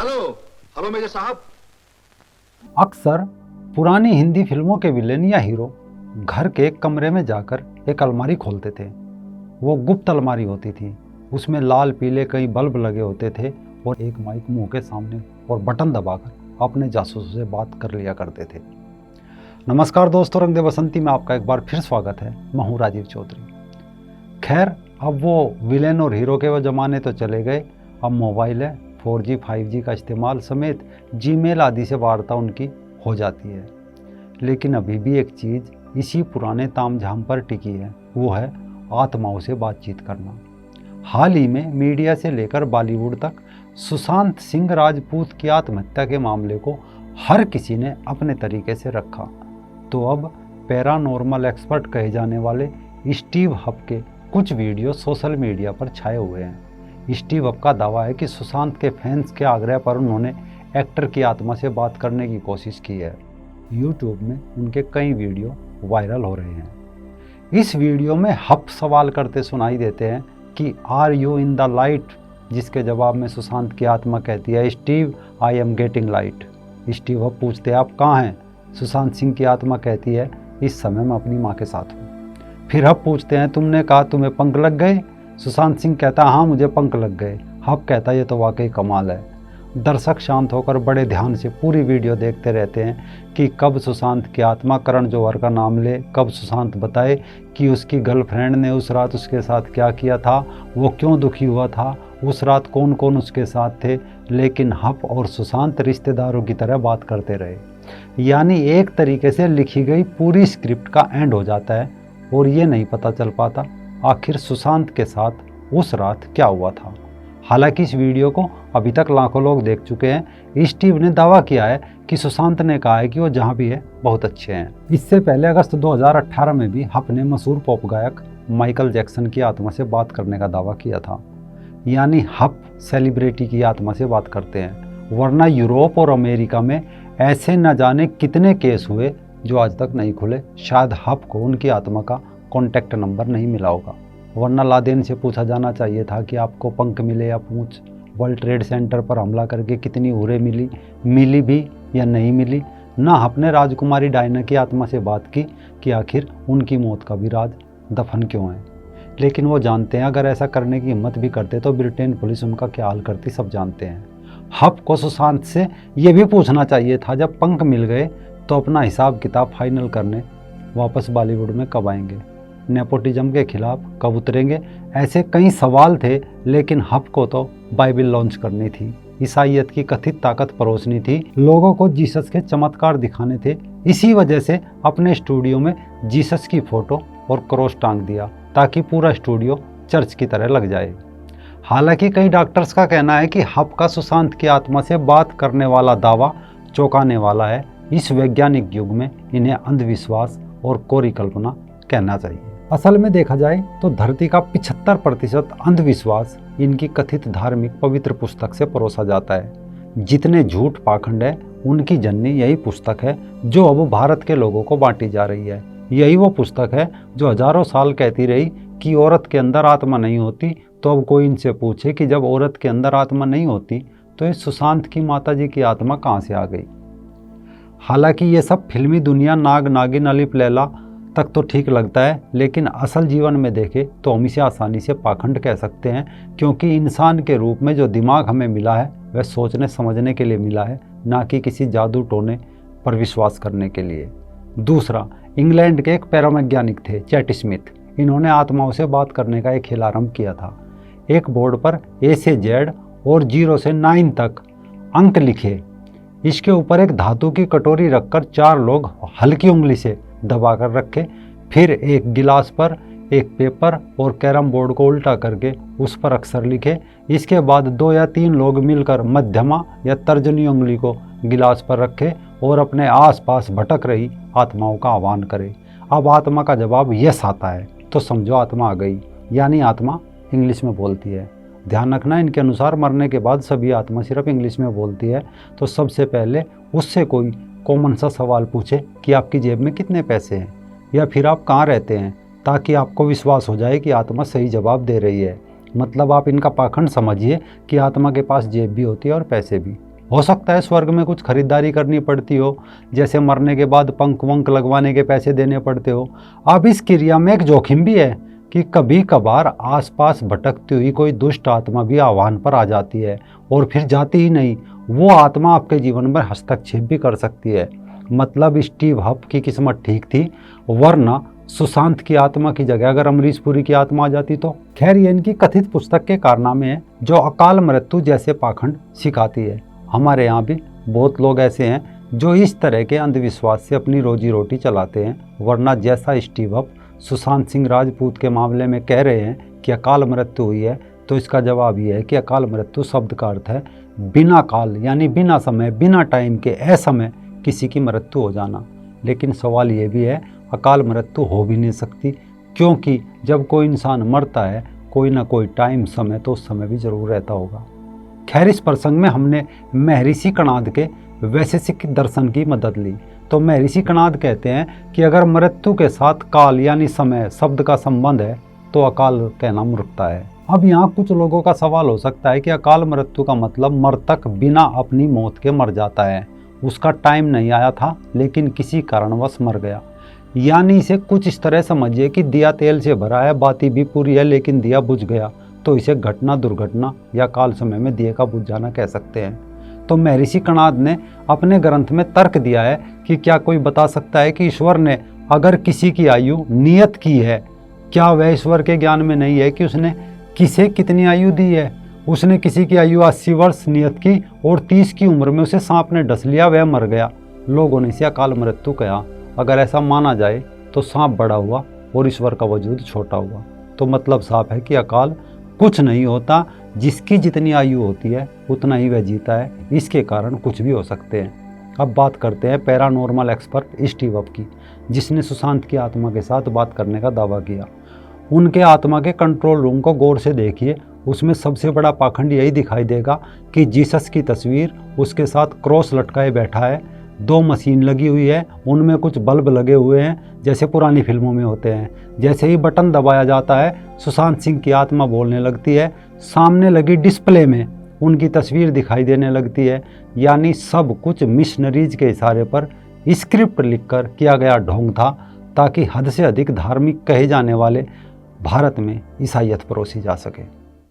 Hello hello major साहब। अक्सर पुरानी हिंदी फिल्मों के विलेन या हीरो घर के एक कमरे में जाकर एक अलमारी खोलते थे। वो गुप्त अलमारी होती थी। उसमें लाल पीले कई बल्ब लगे होते थे और एक माइक मुंह के सामने और बटन दबाकर अपने जासूसों से बात कर लिया करते थे। नमस्कार दोस्तों, रंग दे बसंती में आपका एक बार फिर स्वागत है। मैं हूं राजीव चौधरी। खैर, अब वो विलेन और हीरो के वो ज़माने तो चले गए। अब मोबाइल है, 4G 5G का इस्तेमाल समेत जीमेल आदि से वार्ता उनकी हो जाती है। लेकिन अभी भी एक चीज़ इसी पुराने तामझाम पर टिकी है, वो है आत्माओं से बातचीत करना। हाल ही में मीडिया से लेकर बॉलीवुड तक सुशांत सिंह राजपूत की आत्महत्या के मामले को हर किसी ने अपने तरीके से रखा। तो अब पैरानॉर्मल एक्सपर्ट कहे जाने वाले स्टीव हब के कुछ वीडियो सोशल मीडिया पर छाए हुए हैं। स्टीव हब का दावा है कि सुशांत के फैंस के आग्रह पर उन्होंने एक्टर की आत्मा से बात करने की कोशिश की है। यूट्यूब में उनके कई वीडियो वायरल हो रहे हैं। इस वीडियो में हब सवाल करते सुनाई देते हैं कि are you in the light, जिसके जवाब में सुशांत की आत्मा कहती है Steve I am getting light. Steve Huff पूछते हैं आप कहाँ हैं? सुशांत सिंह की आत्मा कहती है इस समय मैं अपनी माँ के साथ हूँ। फिर हब पूछते हैं तुमने कहा तुम्हें पंख लग गए? सुशांत सिंह कहता हाँ मुझे पंख लग गए। हब कहता ये तो वाकई कमाल है। दर्शक शांत होकर बड़े ध्यान से पूरी वीडियो देखते रहते हैं कि कब सुशांत की आत्मा करण जौहर का नाम ले, कब सुशांत बताए कि उसकी गर्लफ्रेंड ने उस रात उसके साथ क्या किया था, वो क्यों दुखी हुआ था, उस रात कौन कौन उसके साथ थे। लेकिन हब और सुशांत रिश्तेदारों की तरह बात करते रहे। यानी एक तरीके से लिखी गई पूरी स्क्रिप्ट का एंड हो जाता है और ये नहीं पता चल पाता आखिर सुशांत के साथ उस रात क्या हुआ था। हालांकि इस वीडियो को अभी तक लाखों लोग देख चुके हैं। स्टीव ने दावा किया है कि सुशांत ने कहा है कि वो जहां भी है बहुत अच्छे हैं। इससे पहले अगस्त 2018 में भी हब ने मशहूर पॉप गायक माइकल जैक्सन की आत्मा से बात करने का दावा किया था। यानी हब सेलिब्रिटी की आत्मा से बात करते हैं, वरना यूरोप और अमेरिका में ऐसे न जाने कितने केस हुए जो आज तक नहीं खुले। शायद हब को उनकी आत्मा का कॉन्टैक्ट नंबर नहीं मिला होगा, वरना लादेन से पूछा जाना चाहिए था कि आपको पंख मिले या पूंछ। वर्ल्ड ट्रेड सेंटर पर हमला करके कितनी उरे मिली भी या नहीं मिली। ना आपने राजकुमारी डायना की आत्मा से बात की कि आखिर उनकी मौत का भी राज दफन क्यों है। लेकिन वो जानते हैं अगर ऐसा करने की हिम्मत भी करते तो ब्रिटेन पुलिस उनका क्या हाल करती सब जानते हैं। हब को सुशांत से ये भी पूछना चाहिए था जब पंख मिल गए तो अपना हिसाब किताब फाइनल करने वापस बॉलीवुड में कब आएंगे, नेपोटिज्म के खिलाफ कब उतरेंगे। ऐसे कई सवाल थे। लेकिन हब को तो बाइबल लॉन्च करनी थी, ईसाइयत की कथित ताकत परोसनी थी, लोगों को जीसस के चमत्कार दिखाने थे। इसी वजह से अपने स्टूडियो में जीसस की फोटो और क्रॉस टांग दिया ताकि पूरा स्टूडियो चर्च की तरह लग जाए। हालांकि कई डॉक्टर्स का कहना है कि हब का सुशांत की आत्मा से बात करने वाला दावा चौंकाने वाला है। इस वैज्ञानिक युग में इन्हें अंधविश्वास और कोरी कल्पना कहना चाहिए। असल में देखा जाए तो धरती का 75% अंधविश्वास इनकी कथित धार्मिक पवित्र पुस्तक से परोसा जाता है। जितने झूठ पाखंड है उनकी जननी यही पुस्तक है जो अब भारत के लोगों को बांटी जा रही है। यही वो पुस्तक है जो हजारों साल कहती रही कि औरत के अंदर आत्मा नहीं होती। तो अब कोई इनसे पूछे कि जब औरत के अंदर आत्मा नहीं होती तो इस सुशांत की माता जी की आत्मा कहाँ से आ गई। हालांकि ये सब फिल्मी दुनिया नाग नागिन अलिफ लैला तक तो ठीक लगता है, लेकिन असल जीवन में देखें तो हम इसे आसानी से पाखंड कह सकते हैं, क्योंकि इंसान के रूप में जो दिमाग हमें मिला है वह सोचने समझने के लिए मिला है, ना कि किसी जादू टोने पर विश्वास करने के लिए। दूसरा, इंग्लैंड के एक पैरावैज्ञानिक थे चैट स्मिथ। इन्होंने आत्माओं से बात करने का एक खेल आरंभ किया था। एक बोर्ड पर A से Z और 0 से 9 तक अंक लिखे। इसके ऊपर एक धातु की कटोरी रखकर 4 लोग हल्की उंगली से दबाकर रखे। फिर एक गिलास पर एक पेपर और कैरम बोर्ड को उल्टा करके उस पर अक्षर लिखे। इसके बाद 2 या 3 लोग मिलकर मध्यमा या तर्जनी उंगली को गिलास पर रखे और अपने आसपास भटक रही आत्माओं का आह्वान करें। अब आत्मा का जवाब यस आता है तो समझो आत्मा आ गई, यानी आत्मा इंग्लिश में बोलती है। ध्यान रखना, इनके अनुसार मरने के बाद सभी आत्मा सिर्फ इंग्लिश में बोलती है। तो सबसे पहले उससे कोई कॉमन सा सवाल पूछे कि आपकी जेब में कितने पैसे हैं या फिर आप कहाँ रहते हैं, ताकि आपको विश्वास हो जाए कि आत्मा सही जवाब दे रही है। मतलब आप इनका पाखंड समझिए कि आत्मा के पास जेब भी होती है और पैसे भी। हो सकता है स्वर्ग में कुछ खरीदारी करनी पड़ती हो, जैसे मरने के बाद पंख वंख लगवाने के पैसे देने पड़ते हो। अब इस क्रिया में एक जोखिम भी है कि कभी कभार आसपास भटकती हुई कोई दुष्ट आत्मा भी आह्वान पर आ जाती है और फिर जाती ही नहीं, वो आत्मा आपके जीवन में हस्तक्षेप भी कर सकती है। मतलब स्टीव हफ की किस्मत ठीक थी, वरना सुशांत की आत्मा की जगह अगर अमरीश पुरी की आत्मा आ जाती तो। खैर, ये इनकी कथित पुस्तक के कारनामे हैं जो अकाल मृत्यु जैसे पाखंड सिखाती है। हमारे यहाँ भी बहुत लोग ऐसे हैं जो इस तरह के अंधविश्वास से अपनी रोजी रोटी चलाते हैं, वरना जैसा स्टीव हफ सुशांत सिंह राजपूत के मामले में कह रहे हैं कि अकाल मृत्यु हुई है, तो इसका जवाब यह है कि अकाल मृत्यु शब्द का अर्थ है बिना काल, यानी बिना समय, बिना टाइम के असमय किसी की मृत्यु हो जाना। लेकिन सवाल ये भी है, अकाल मृत्यु हो भी नहीं सकती, क्योंकि जब कोई इंसान मरता है कोई ना कोई टाइम, समय तो उस समय भी जरूर रहता होगा। खैर, इस प्रसंग में हमने महर्षि कणाद के वैशेषिक दर्शन की मदद ली। तो महर्षि कणाद कहते हैं कि अगर मृत्यु के साथ काल यानी समय शब्द का संबंध है तो अकाल कहना मूर्खता है। अब यहाँ कुछ लोगों का सवाल हो सकता है कि अकाल मृत्यु का मतलब मृतक बिना अपनी मौत के मर जाता है, उसका टाइम नहीं आया था लेकिन किसी कारणवश मर गया। यानी इसे कुछ इस तरह समझिए कि दिया तेल से भरा है, बाती भी पूरी है लेकिन दिया बुझ गया, तो इसे घटना, दुर्घटना या काल समय में दिए का बुझ जाना कह सकते हैं। तो महर्षि कणाद ने अपने ग्रंथ में तर्क दिया है कि क्या कोई बता सकता है कि ईश्वर ने अगर किसी की आयु नियत की है, क्या वह ईश्वर के ज्ञान में नहीं है कि उसने किसे कितनी आयु दी है? उसने किसी की आयु 80 वर्ष नियत की और 30 की उम्र में उसे सांप ने डस लिया, वह मर गया। लोगों ने इसे अकाल मृत्यु कहा। अगर ऐसा माना जाए तो सांप बड़ा हुआ और ईश्वर का वजूद छोटा हुआ। तो मतलब साफ है कि अकाल कुछ नहीं होता, जिसकी जितनी आयु होती है उतना ही वह जीता है, इसके कारण कुछ भी हो सकते हैं। अब बात करते हैं पैरानॉर्मल एक्सपर्ट स्टीव हफ की, जिसने सुशांत की आत्मा के साथ बात करने का दावा किया। उनके आत्मा के कंट्रोल रूम को गौर से देखिए, उसमें सबसे बड़ा पाखंड यही दिखाई देगा कि जीसस की तस्वीर उसके साथ क्रॉस लटकाए बैठा है, 2 मशीन लगी हुई है, उनमें कुछ बल्ब लगे हुए हैं जैसे पुरानी फिल्मों में होते हैं। जैसे ही बटन दबाया जाता है सुशांत सिंह की आत्मा बोलने लगती है, सामने लगी डिस्प्ले में उनकी तस्वीर दिखाई देने लगती है। यानी सब कुछ मिशनरीज के इशारे पर स्क्रिप्ट लिखकर किया गया ढोंग था, ताकि हद से अधिक धार्मिक कहे जाने वाले भारत में ईसाईयत परोसी जा सके।